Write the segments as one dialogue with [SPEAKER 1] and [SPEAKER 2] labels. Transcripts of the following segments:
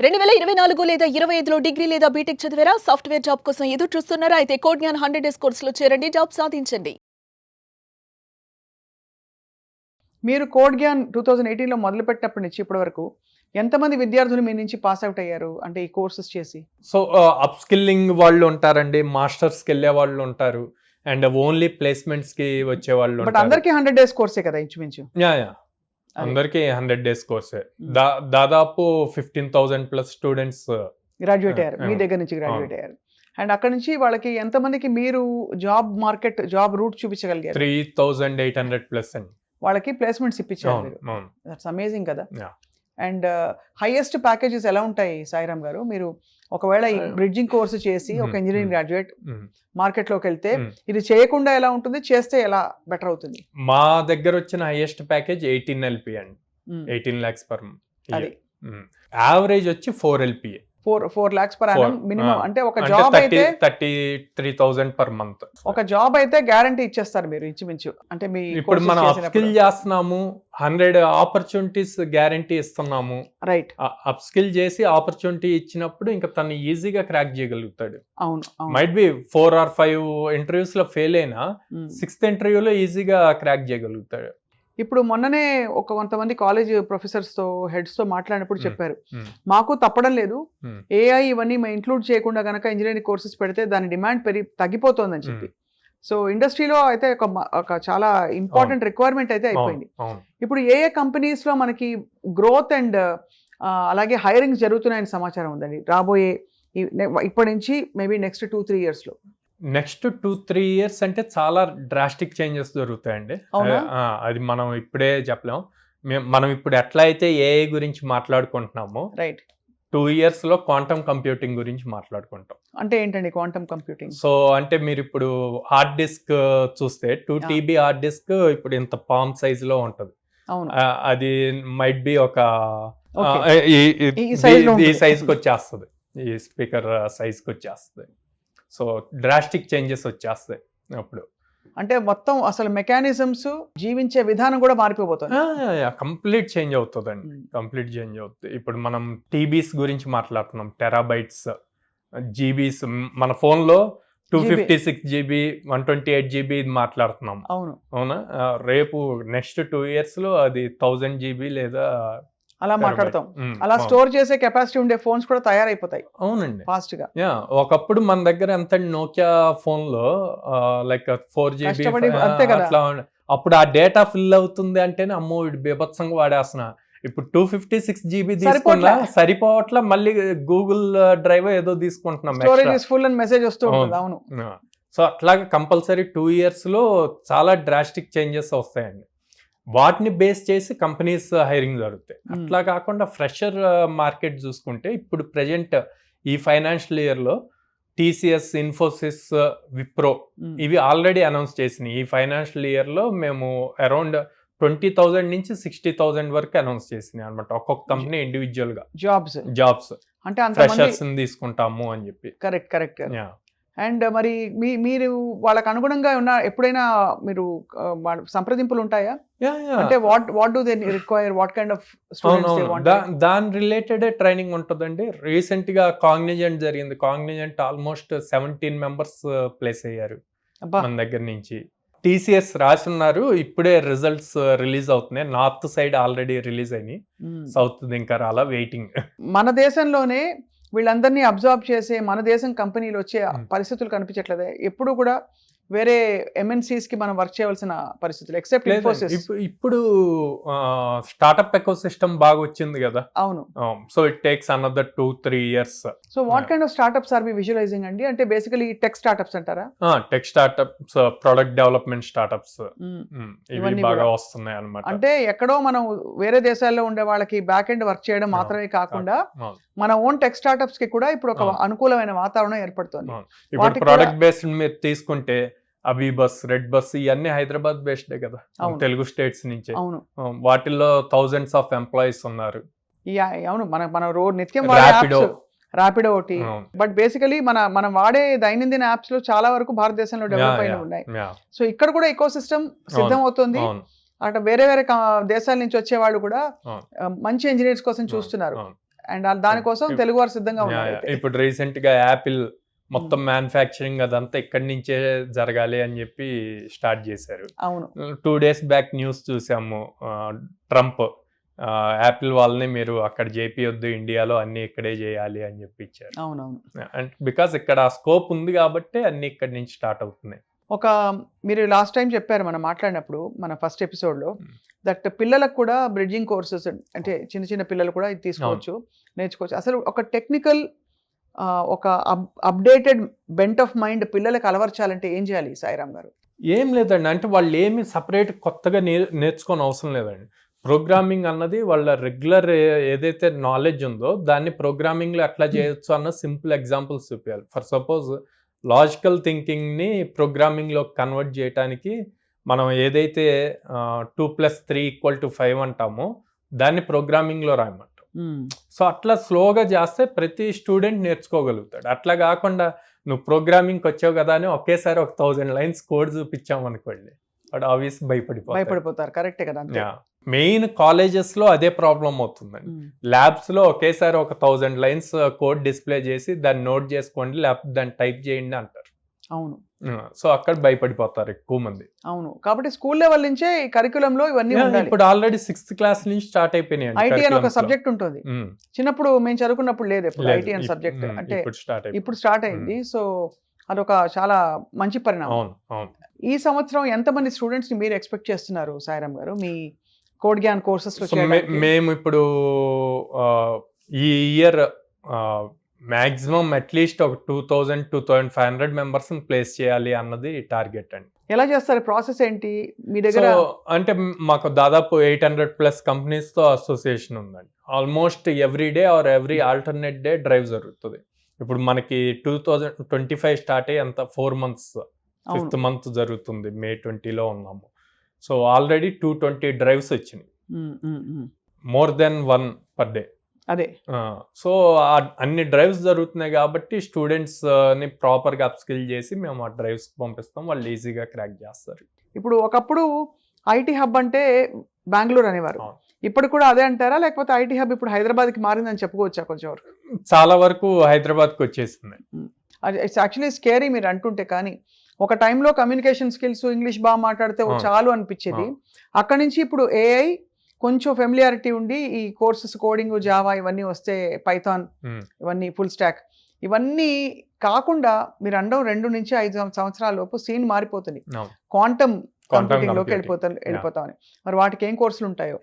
[SPEAKER 1] 2024 లేదా 25లో డిగ్రీ లేదా బీటెక్ చదివారా? సాఫ్ట్‌వేర్ జాబ్ కోసం ఎదురు చూస్తున్నారా? అయితే కోడ్ జ్ఞాన్ 100 డేస్ కోర్సులో చేరండి, జాబ్ సాధించండి.
[SPEAKER 2] మీరు కోడ్ జ్ఞాన్ 2018లో మొదలుపెట్టినప్పటి నుంచి ఇప్పటి వరకు ఎంతమంది విద్యార్థులు మీ నుంచి పాస్ అవుట్ అయ్యారు అంటే ఈ కోర్సెస్ చేసి?
[SPEAKER 3] సో అప్ స్కిల్లింగ్ వాళ్ళు ఉంటారండి, మాస్టర్స్కి వెళ్ళే వాళ్ళు ఉంటారు, అండ్ ఓన్లీ ప్లేస్మెంట్స్కి వచ్చే వాళ్ళు
[SPEAKER 2] బట్ అందరికీ 100 డేస్ కోర్సే కదా ఇంచుమించు?
[SPEAKER 3] యా అందరికీ 100 డేస్ కోర్సే. దాదాపు 15,000 ప్లస్ స్టూడెంట్స్
[SPEAKER 2] గ్రాడ్యుయేట్ అయ్యారు మీ దగ్గర నుంచి, గ్రాడ్యుయేట్ అయ్యారు. అండ్ అక్కడ నుంచి వాళ్ళకి ఎంతమందికి మీరు జాబ్ రూట్ చూపించగలిగారు?
[SPEAKER 3] 3,800 ప్లస్ అండి.
[SPEAKER 2] వాళ్ళకి ప్లేస్మెంట్స్ ఇప్పించారు మీరు. దట్స్ అమేజింగ్ కదా. అండ్ హైయెస్ట్ ప్యాకేజెస్ ఎలా ఉంటాయి సాయిరామ్ గారు? మీరు ఒకవేళ ఈ బ్రిడ్జింగ్ కోర్సు చేసి ఒక ఇంజనీరింగ్ గ్రాడ్యుయేట్ మార్కెట్లోకి వెళ్తే ఇది చేయకుండా ఎలా ఉంటుంది, చేస్తే ఎలా బెటర్ అవుతుంది?
[SPEAKER 3] మా దగ్గర వచ్చిన హైయెస్ట్ ప్యాకేజ్ 18 LP అండి, 18 lakhs per month.
[SPEAKER 2] అది
[SPEAKER 3] యావరేజ్ వచ్చి 4 LPA,
[SPEAKER 2] 4 lakhs per annum minimum. అంటే ఒక జాబ్ అయితే
[SPEAKER 3] 33,000 per month.
[SPEAKER 2] ఒక జాబ్ అయితే గ్యారంటీ ఇచ్చేస్తారు మీరు ఇంచుమించు. అంటే మీ
[SPEAKER 3] ఇప్పుడు మనం అప్ స్కిల్ చేస్తున్నాము, 100 ఆపర్చునిటీస్ గ్యారంటీ ఇస్తున్నాము.
[SPEAKER 2] రైట్,
[SPEAKER 3] అప్ స్కిల్ చేసి ఆపర్చునిటీ ఇచ్చినప్పుడు ఇంకా తను ఈజీగా క్రాక్ చేయగలుగుతాడు.
[SPEAKER 2] అవును,
[SPEAKER 3] మైట్ బి 4 or 5 ఇంటర్వ్యూస్ లో ఫెయిల్ అయినా 6th ఇంటర్వ్యూలో ఈజీగా క్రాక్ చేయగలుగుతాడు.
[SPEAKER 2] ఇప్పుడు మొన్ననే కొంతమంది కాలేజ్ ప్రొఫెసర్స్ తో హెడ్స్ తో మాట్లాడినప్పుడు చెప్పారు, మాకు తప్పడం లేదు, ఏఐ ఇవన్నీ మేము ఇంక్లూడ్ చేయకుండా గనక ఇంజనీరింగ్ కోర్సెస్ పెడితే దాని డిమాండ్ తగ్గిపోతుందని చెప్పి. సో ఇండస్ట్రీలో అయితే ఒక చాలా ఇంపార్టెంట్ రిక్వైర్మెంట్ అయితే అయిపోయింది. ఇప్పుడు ఏ కంపెనీస్ లో మనకి గ్రోత్ అండ్ అలాగే హైరింగ్ జరుగుతున్నాయని సమాచారం ఉందండి రాబోయే ఇప్పటి నుంచి మేబీ నెక్స్ట్ 2-3 years లో?
[SPEAKER 3] నెక్స్ట్ 2-3 years అంటే చాలా డ్రాస్టిక్ చేంజెస్ జరుగుతాయండి. అది మనం ఇప్పుడే చెప్పలేం. మనం ఇప్పుడు ఎట్లా అయితే ఏఐ గురించి మాట్లాడుకుంటున్నామో,
[SPEAKER 2] రైట్,
[SPEAKER 3] 2 years లో క్వాంటమ్ కంప్యూటింగ్ గురించి మాట్లాడుకుంటాం.
[SPEAKER 2] అంటే ఏంటండి క్వాంటమ్ కంప్యూటింగ్?
[SPEAKER 3] సో అంటే మీరు ఇప్పుడు హార్డ్ డిస్క్ చూస్తే 2 TB హార్డ్ డిస్క్ ఇప్పుడు ఇంత పామ్ సైజ్ లో ఉంటది. అది మైట్ బి ఒక ఈ సైజ్కి వచ్చేస్తుంది, ఈ స్పీకర్ సైజ్కి వచ్చేస్తుంది. సో డ్రాస్టిక్ చేంజెస్ వచ్చేస్తాయి అప్పుడు.
[SPEAKER 2] అంటే మొత్తం అసలు మెకానిజమ్స్, జీవించే విధానం కూడా మారిపోతుంది.
[SPEAKER 3] కంప్లీట్ చేంజ్ అవుతుందండి, కంప్లీట్ చేంజ్ అవుతుంది. ఇప్పుడు మనం టీబీస్ గురించి మాట్లాడుతున్నాం, టెరాబైట్స్, జీబీస్. మన ఫోన్ లో 256 GB 128 GB ఇది మాట్లాడుతున్నాం. అవునా? రేపు నెక్స్ట్ 2 years లో అది 1000 GB లేదా
[SPEAKER 2] అలా మాట్లాడతాం. అలా స్టోర్ చేసే కెపాసిటీ ఉండే ఫోన్స్ కూడా తయారైపోతాయి.
[SPEAKER 3] అవునండి,
[SPEAKER 2] ఫాస్ట్ గా.
[SPEAKER 3] ఒకప్పుడు మన దగ్గర ఎంత నోకియా ఫోన్ లో లైక్ 4 GB అట్లా, అప్పుడు ఆ డేటా ఫిల్ అవుతుంది అంటేనే అమ్మో వీడు బీభత్సంగా వాడేస్తున్నా. ఇప్పుడు 256 GB తీసుకున్నా సరిపోవట్లా, మళ్ళీ గూగుల్ డ్రైవ్ ఏదో తీసుకుంటున్నాం,
[SPEAKER 2] మెసేజ్ వస్తూ ఉంటుంది. అవును.
[SPEAKER 3] సో అట్లాగా కంపల్సరీ 2 years లో చాలా డ్రాస్టిక్ చేంజెస్ వస్తాయండి. వాటిని బేస్ చేసి కంపెనీస్ హైరింగ్ జరుగుతాయి. అట్లా కాకుండా ఫ్రెషర్ మార్కెట్ చూసుకుంటే ఇప్పుడు ప్రెజెంట్ ఈ ఫైనాన్షియల్ ఇయర్లో TCS, ఇన్ఫోసిస్, విప్రో ఇవి ఆల్రెడీ అనౌన్స్ చేసినాయి. ఈ ఫైనాన్షియల్ ఇయర్లో మేము అరౌండ్ 20,000 నుంచి 60,000 వరకు అనౌన్స్ చేసినాయి అనమాట, ఒక్కొక్క కంపెనీ ఇండివిజువల్ గా జాబ్స్ అంటే ఫ్రెషర్స్ తీసుకుంటాము అని చెప్పి.
[SPEAKER 2] కరెక్ట్. అండ్ మరి మీరు వాళ్ళకి అనుగుణంగా ఎప్పుడైనా మీరు సంప్రదింపులు ఉంటాయా? అంటే what do they require, what kind of students they want?
[SPEAKER 3] దాని రిలేటెడ్ ట్రైనింగ్ ఉంటుందండి. రీసెంట్ గా కాగ్నిజెంట్ జరిగింది. కాగ్నిజెంట్ ఆల్మోస్ట్ 17 members ప్లేస్ అయ్యారు మన దగ్గర నుంచి. TCS రాసున్నారు, ఇప్పుడే రిజల్ట్స్ రిలీజ్ అవుతున్నాయి. నార్త్ సైడ్ ఆల్రెడీ రిలీజ్ అయినాయి, సౌత్ ఇంకా రాలా, వెయిటింగ్.
[SPEAKER 2] మన దేశంలోనే వీళ్ళందరినీ అబ్జర్వ్ చేసే మన దేశం కంపెనీలు వచ్చే పరిస్థితులు కనిపించట్లేదే ఎప్పుడు కూడా? వేరే MNCs కి మనం వర్క్ చేయవలసిన పరిస్థితులు ఎక్సెప్ట్ ఇన్ఫోసిస్.
[SPEAKER 3] ఇప్పుడు స్టార్ట్అప్ ఎకో సిస్టమ్ బాగా వచ్చింది కదా.
[SPEAKER 2] అవును.
[SPEAKER 3] So it takes another 2-3 years.
[SPEAKER 2] So what kind of startups are we visualising అండి? అంటే బేసికలీ టెక్ స్టార్ట్అప్స్ అంటారా?
[SPEAKER 3] Tech startups, product development startups ఇవి బాగా వస్తున్నాయి అన్నమాట.
[SPEAKER 2] అంటే ఎక్కడో మనం వేరే దేశాల్లో ఉండే వాళ్ళకి బ్యాక్ ఎండ్ వర్క్ చేయడం మాత్రమే కాకుండా మన ఓన్ టెక్ స్టార్ట్అప్స్ కి కూడా ఇప్పుడు ఒక అనుకూలమైన వాతావరణం ఏర్పడుతుంది.
[SPEAKER 3] ఇప్పుడు ప్రొడక్ట్ బేస్డ్ మీరు తీసుకుంటే అబీబస్, రెడ్ బస్ ఇవన్నీ హైదరాబాద్ బేస్డ్ కదా, తెలుగు స్టేట్స్ నుంచి. వాటిల్లో thousands of ఎంప్లాయీస్ ఉన్నారు.
[SPEAKER 2] అవును, మన నిత్యం ర్యాపిడో ఒకటి. బట్ బేసికలీ మనం వాడే దైనందిన యాప్స్ లో చాలా వరకు భారతదేశంలో డెవలప్ అయిన ఉన్నాయి. సో ఇక్కడ కూడా ఎకో సిస్టమ్ సిద్ధం అవుతుంది. అటు వేరే దేశాల నుంచి వచ్చే వాళ్ళు కూడా మంచి ఇంజనీర్స్ కోసం చూస్తున్నారు. అండ్ దానికోసం తెలుగు వారు సిద్ధంగా ఉన్నారు అయితే.
[SPEAKER 3] ఇప్పుడు రీసెంట్ గా యాపిల్ మొత్తం మ్యానుఫ్యాక్చరింగ్ అదంతా ఇక్కడి నుంచే జరగాలి అని చెప్పి స్టార్ట్ చేశారు.
[SPEAKER 2] అవును
[SPEAKER 3] 2 days బ్యాక్ న్యూస్ చూసాము, ట్రంప్ యాపిల్ వాళ్ళని మీరు అక్కడ చేపియొద్దు, ఇండియాలో అన్ని ఇక్కడే చేయాలి అని చెప్పి ఇచ్చారు.
[SPEAKER 2] అవునవును.
[SPEAKER 3] అండ్ బికాస్ ఇక్కడ స్కోప్ ఉంది కాబట్టి అన్ని ఇక్కడి నుంచి స్టార్ట్ అవుతున్నాయి.
[SPEAKER 2] మీరు లాస్ట్ టైం చెప్పారు మనం మాట్లాడినప్పుడు మన ఫస్ట్ ఎపిసోడ్లో దట్ పిల్లలకు కూడా బ్రిడ్జింగ్ కోర్సెస్, అంటే చిన్న చిన్న పిల్లలు కూడా ఇది తీసుకోవచ్చు, నేర్చుకోవచ్చు. అసలు ఒక టెక్నికల్ ఒక అప్డేటెడ్ బెంట్ ఆఫ్ మైండ్ పిల్లలకు అలవర్చాలంటే ఏం చేయాలి సాయిరామ్ గారు?
[SPEAKER 3] ఏం లేదండి, అంటే వాళ్ళు ఏమి సపరేట్ కొత్తగా నేర్చుకోని అవసరం లేదండి. ప్రోగ్రామింగ్ అన్నది వాళ్ళ రెగ్యులర్ ఏదైతే నాలెడ్జ్ ఉందో దాన్ని ప్రోగ్రామింగ్లో ఎట్లా చేయొచ్చు అన్న సింపుల్ ఎగ్జాంపుల్స్ చూపించాలి. ఫర్ సపోజ్ లాజికల్ థింకింగ్ని ప్రోగ్రామింగ్లో కన్వర్ట్ చేయడానికి మనం ఏదైతే 2+3 = 5 అంటామో దాన్ని ప్రోగ్రామింగ్లో రాయమంటాం. సో అట్లా స్లోగా చేస్తే ప్రతి స్టూడెంట్ నేర్చుకోగలుగుతాడు. అట్లా కాకుండా నువ్వు ప్రోగ్రామింగ్కి వచ్చావు కదా అని ఒకేసారి 1000 lines కోడ్ చూపించామనుకోండి, వాడు ఆబ్వియస్
[SPEAKER 2] భయపడిపోతారు. కరెక్టే కదా.
[SPEAKER 3] మెయిన్ కాలేజెస్ లో అదే ప్రాబ్లం అవుతుందండి. ల్యాబ్స్ లో ఒకేసారి 1000 lines కోడ్ డిస్ప్లే చేసి దాన్ని నోట్ చేసుకోండి, లేకపోతే దాన్ని టైప్ చేయండి అంటారు.
[SPEAKER 2] అవును.
[SPEAKER 3] సో అక్కడ భయపడిపోతారు ఎక్కువ మంది.
[SPEAKER 2] అవును, కాబట్టి స్కూల్ లెవెల్ నుంచే ఈ కరికులంలో ఇవన్నీ ఉండాలి.
[SPEAKER 3] ఇప్పుడు ఆల్రెడీ 6th class నుంచి స్టార్ట్ అయిపోయినాయి.
[SPEAKER 2] ఐటీ అని ఒక సబ్జెక్ట్ ఉంటుంది. చిన్నప్పుడు మేము చదువుకున్నప్పుడు లేదు ఎప్పుడు ఐటీ అని సబ్జెక్ట్, అంటే ఇప్పుడు స్టార్ట్ అయింది. సో అదొక చాలా మంచి పరిణామం. ఈ సంవత్సరం ఎంతమంది స్టూడెంట్స్ ని మీరు ఎక్స్పెక్ట్ చేస్తున్నారు సాయిరామ్ గారు మీ కోడ్ జ్ఞాన్ కోర్సెస్ లో?
[SPEAKER 3] మేము ఇప్పుడు ఈ ఇయర్ మాక్సిమం అట్లీస్ట్ ఒక 2000-2500 మెంబర్స్ ప్లేస్ చేయాలి అన్నది టార్గెట్ అండి.
[SPEAKER 2] ఎలా చేస్తారు, ప్రాసెస్ ఏంటి మీ దగ్గర?
[SPEAKER 3] అంటే మాకు దాదాపు 800+ కంపెనీస్ తో అసోసియేషన్ ఉందండి. Almost every day or every alternate day drive జరుగుతుంది. ఇప్పుడు మనకి 2025 స్టార్ట్ అయ్యి అంత 4 months, 5th month జరుగుతుంది. May 20లో ఉన్నాము. సో ఆల్రెడీ 220 డ్రైవ్స్ వచ్చినాయి, మోర్ దెన్ 1 per day.
[SPEAKER 2] అదే.
[SPEAKER 3] సో అన్ని డ్రైవ్స్ జరుగుతున్నాయి కాబట్టి స్టూడెంట్స్ ని ప్రాపర్ గా అప్స్కిల్ చేసి మేము ఆ డ్రైవ్స్ పంపిస్తాం, వాళ్ళు ఈజీగా క్రాక్ చేస్తారు.
[SPEAKER 2] ఇప్పుడు ఒకప్పుడు ఐటీ హబ్ అంటే బెంగళూరు అనేవారు, ఇప్పుడు కూడా అదే అంటారా, లేకపోతే ఐటీ హబ్ ఇప్పుడు హైదరాబాద్ కి మారిందని చెప్పుకోవచ్చా? కొంచెం వరకు
[SPEAKER 3] చాలా వరకు హైదరాబాద్ కి వచ్చేసింది.
[SPEAKER 2] ఇట్స్ యాక్చువల్లీ స్కేరీ మీరు అంటుంటే, కానీ ఒక టైంలో కమ్యూనికేషన్ స్కిల్స్, ఇంగ్లీష్ బాగా మాట్లాడితే చాలు అనిపించేది. అక్కడి నుంచి ఇప్పుడు ఏఐ కొంచెం ఫెమిలియారిటీ ఉండి ఈ కోర్సెస్ కోడింగ్, జావా ఇవన్నీ వస్తే, పైథాన్ ఇవన్నీ, ఫుల్ స్టాక్ ఇవన్నీ కాకుండా మీరు అండం 2 నుంచి 5 సంవత్సరాల లోపు సీన్ మారిపోతుంది, క్వాంటమ్ కంప్యూటింగ్ లోకి వెళ్ళిపోతామని. మరి వాటికి ఏం కోర్సులు ఉంటాయో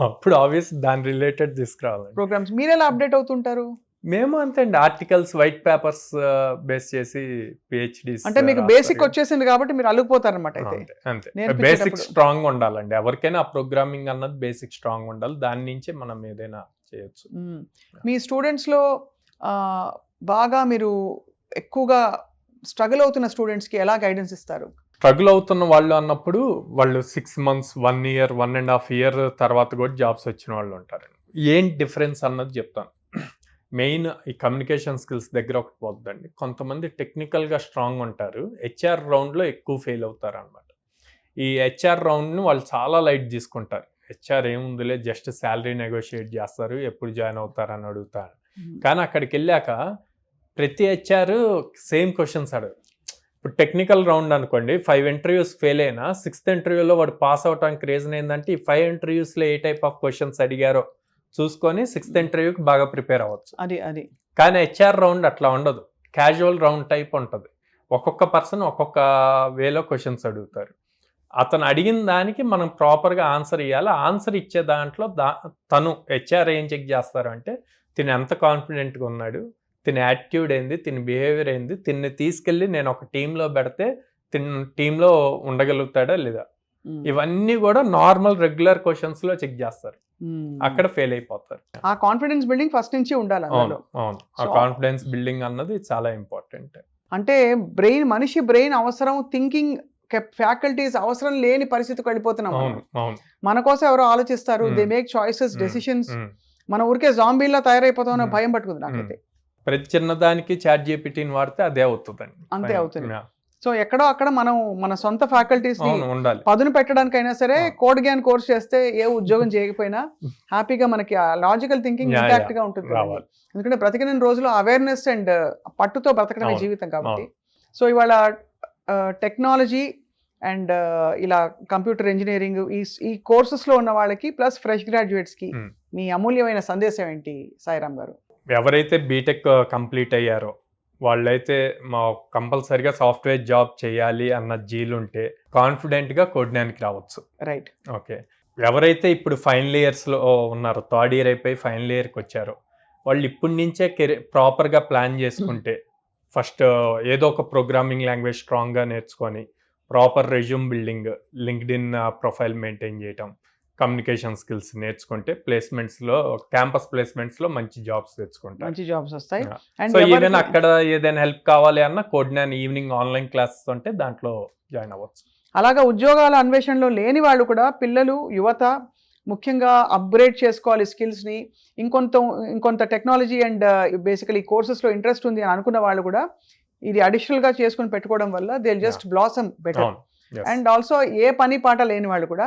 [SPEAKER 3] అప్పుడు ఆబ్వియస్ దాని రిలేటెడ్ తీసుకురావాలి
[SPEAKER 2] ప్రోగ్రామ్స్. మీరు ఎలా అప్డేట్ అవుతుంటారు?
[SPEAKER 3] మేము అంతే అండి, ఆర్టికల్స్, వైట్ పేపర్స్ బేస్ చేసి పిహెచ్డీస్.
[SPEAKER 2] అంటే మీకు బేసిక్ వచ్చేసింది కాబట్టి మీరు అల్లుకుపోతారు అనమాట. అయితే
[SPEAKER 3] అంతే, బేసిక్ స్ట్రాంగ్ ఉండాలండి. ఎవరికైనా ఆ ప్రోగ్రామింగ్ అన్నది బేసిక్ స్ట్రాంగ్ ఉండాలి, దాని నుంచి మనం ఏదైనా చేయొచ్చు.
[SPEAKER 2] మీ స్టూడెంట్స్ లో బాగా మీరు ఎక్కువగా స్ట్రగుల్ అవుతున్న స్టూడెంట్స్ కి ఎలా గైడెన్స్ ఇస్తారు?
[SPEAKER 3] స్ట్రగుల్ అవుతున్న వాళ్ళు అన్నప్పుడు వాళ్ళు 6 months, 1 year, 1.5 year తర్వాత కూడా జాబ్స్ వచ్చిన వాళ్ళు ఉంటారు. ఏం డిఫరెన్స్ అన్నది చెప్తాను. మెయిన్ ఈ కమ్యూనికేషన్ స్కిల్స్ దగ్గర ఒకటి పోతుందండి. కొంతమంది టెక్నికల్గా స్ట్రాంగ్ ఉంటారు, హెచ్ఆర్ రౌండ్లో ఎక్కువ ఫెయిల్ అవుతారు అనమాట. ఈ హెచ్ఆర్ రౌండ్ని వాళ్ళు చాలా లైట్ తీసుకుంటారు. హెచ్ఆర్ ఏముందిలే, జస్ట్ శాలరీ నెగోషియేట్ చేస్తారు, ఎప్పుడు జాయిన్ అవుతారు అని అడుగుతారు. కానీ అక్కడికి వెళ్ళాక ప్రతి హెచ్ఆర్ సేమ్ క్వశ్చన్స్ అడగరు. ఇప్పుడు టెక్నికల్ రౌండ్ అనుకోండి, 5 interviews ఫెయిల్ అయినా 6th interviewలో వాడు పాస్ అవడానికి రీజన్ ఏంటంటే ఈ 5 interviewsలో ఏ టైప్ ఆఫ్ క్వశ్చన్స్ అడిగారో చూసుకొని 6th interviewకి బాగా ప్రిపేర్ అవ్వచ్చు.
[SPEAKER 2] అది
[SPEAKER 3] కానీ హెచ్ఆర్ రౌండ్ అట్లా ఉండదు, క్యాజువల్ రౌండ్ టైప్ ఉంటుంది. ఒక్కొక్క పర్సన్ ఒక్కొక్క వేలో క్వశ్చన్స్ అడుగుతారు. అతను అడిగిన దానికి మనం ప్రాపర్గా ఆన్సర్ ఇవ్వాలి. ఆన్సర్ ఇచ్చే దాంట్లో తను హెచ్ఆర్ ఏం చెక్ చేస్తారు అంటే తిను ఎంత కాన్ఫిడెంట్గా ఉన్నాడు, తిని యాటిట్యూడ్ ఏంది, తిని బిహేవియర్ ఏంది, తిన్ని తీసుకెళ్ళి నేను ఒక టీంలో పెడితే టీంలో ఉండగలుగుతాడా లేదా, ఇవన్నీ కూడా నార్మల్ రెగ్యులర్ క్వశ్చన్స్ లో చెక్ చేస్తారు. అక్కడ ఫెయిల్ అయిపోతారు.
[SPEAKER 2] ఆ కాన్ఫిడెన్స్ బిల్డింగ్ ఫస్ట్ నుంచి ఉండాలి.
[SPEAKER 3] అవును, ఆ కాన్ఫిడెన్స్ బిల్డింగ్ అన్నది చాలా ఇంపార్టెంట్.
[SPEAKER 2] అంటే మనిషి బ్రెయిన్ అవసరం, థింకింగ్ ఫ్యాకల్టీస్ అవసరం లేని పరిస్థితికి వెళ్ళిపోతున్నాం. మన కోసం ఎవరో ఆలోచిస్తారు, దే మేక్ చాయిసెస్, డెసిషన్స్. మన ఊరికే జాంబీలా తయారైపోతామన్న భయం పట్టుకుంది నాకైతే.
[SPEAKER 3] ప్రతి చిన్నదానికి చాట్ జీపీటీని వాడితే అదే అవుతుందండి,
[SPEAKER 2] అంతే అవుతుంది. సో ఎక్కడో అక్కడ మనం మన సొంత ఫ్యాకల్టీస్ ని
[SPEAKER 3] అవును, ఉండాలి.
[SPEAKER 2] పదును పెట్టడానికైనా సరే
[SPEAKER 3] ఆ.
[SPEAKER 2] కోడ్ జ్ఞాన్ కోర్స్ చేస్తే ఏ ఉద్యోగం చేయకపోయినా హ్యాపీగా మనకి ఆ logical thinking
[SPEAKER 3] yeah,
[SPEAKER 2] impact
[SPEAKER 3] yeah.
[SPEAKER 2] గా ఉంటుంది కదండి.
[SPEAKER 3] రావాలి.
[SPEAKER 2] ఎందుకంటే బ్రతికిన రోజులు అవేర్నెస్ అండ్ పట్టుతో బ్రతకడమే
[SPEAKER 3] అవును,
[SPEAKER 2] జీవితం కాబట్టి.
[SPEAKER 3] అవును.
[SPEAKER 2] సో ఇవాళ టెక్నాలజీ అండ్ ఇలా కంప్యూటర్ ఇంజనీరింగ్ ఈ కోర్సెస్ లో ఉన్న వాళ్ళకి ప్లస్ ఫ్రెష్ గ్రాడ్యుయేట్స్ కి
[SPEAKER 3] Hmm.
[SPEAKER 2] మీ అమూల్యమైన సందేశం ఏంటి సాయిరామ్ గారు?
[SPEAKER 3] ఎవరైతే బీటెక్ కంప్లీట్ అయ్యారో వాళ్ళైతే మా కంపల్సరిగా సాఫ్ట్వేర్ జాబ్ చేయాలి అన్న జీలుంటే కాన్ఫిడెంట్గా కోడ్జ్ఞాన్కి రావచ్చు.
[SPEAKER 2] రైట్.
[SPEAKER 3] ఓకే. ఎవరైతే ఇప్పుడు ఫైనల్ ఇయర్స్లో ఉన్నారో, థర్డ్ ఇయర్ అయిపోయి ఫైనల్ ఇయర్కి వచ్చారో, వాళ్ళు ఇప్పటి నుంచే ప్రాపర్గా ప్లాన్ చేసుకుంటే ఫస్ట్ ఏదో ఒక ప్రోగ్రామింగ్ లాంగ్వేజ్ స్ట్రాంగ్గా నేర్చుకొని proper resume building, linked in profile maintain చేయటం, కమ్యూనికేషన్ స్కిల్స్ నేర్చుకుంటే ప్లేస్మెంట్స్లో, క్యాంపస్ ప్లేస్మెంట్స్లో మంచి జాబ్స్ తెచ్చుకుంటారు.
[SPEAKER 2] మంచి జాబ్స్ వస్తాయి.
[SPEAKER 3] Yeah.
[SPEAKER 2] అండ్
[SPEAKER 3] సో ఈవెన్ అక్కడ ఏదైనా హెల్ప్ కావాలి అన్న కోడ్జ్ఞాన్ ఈవినింగ్ ఆన్లైన్ క్లాసెస్ ఉంటే దాంట్లో జాయిన్ అవ్వచ్చు.
[SPEAKER 2] అలాగా ఉద్యోగాల అన్వేషణలో లేని వాళ్ళు కూడా, పిల్లలు, యువత ముఖ్యంగా అప్గ్రేడ్ చేసుకోవాలి స్కిల్స్ ని, ఇంకొంత టెక్నాలజీ అండ్ బేసికలీ కోర్సెస్ లో ఇంట్రెస్ట్ ఉంది అని అనుకున్న వాళ్ళు కూడా ఇది అడిషనల్ గా చేసుకుని పెట్టుకోవడం వల్ల దే జస్ట్ బ్లాసమ్ బెటర్.
[SPEAKER 3] అవును. Yes.
[SPEAKER 2] అండ్ ఆల్సో ఏ పని పాట లేని వాళ్ళు కూడా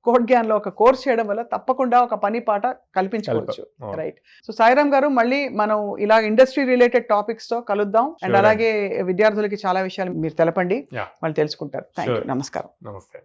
[SPEAKER 2] కోడ్ జ్ఞాన్ లో ఒక కోర్స్ చేయడం వల్ల తప్పకుండా ఒక పని పాట కల్పించుకోవచ్చు.
[SPEAKER 3] అవును.
[SPEAKER 2] రైట్. సో సాయిరామ్ గారు, మళ్ళీ మనం ఇలా ఇండస్ట్రీ రిలేటెడ్ టాపిక్స్ తో కలుద్దాం. And
[SPEAKER 3] Sure.
[SPEAKER 2] అలాగే విద్యార్థులకి చాలా విషయాలు మీరు తెలపండి,
[SPEAKER 3] Yeah.
[SPEAKER 2] వాళ్ళు తెలుసుకుంటారు. Thank you.
[SPEAKER 3] Sure.
[SPEAKER 2] నమస్కారం.
[SPEAKER 3] నమస్తే.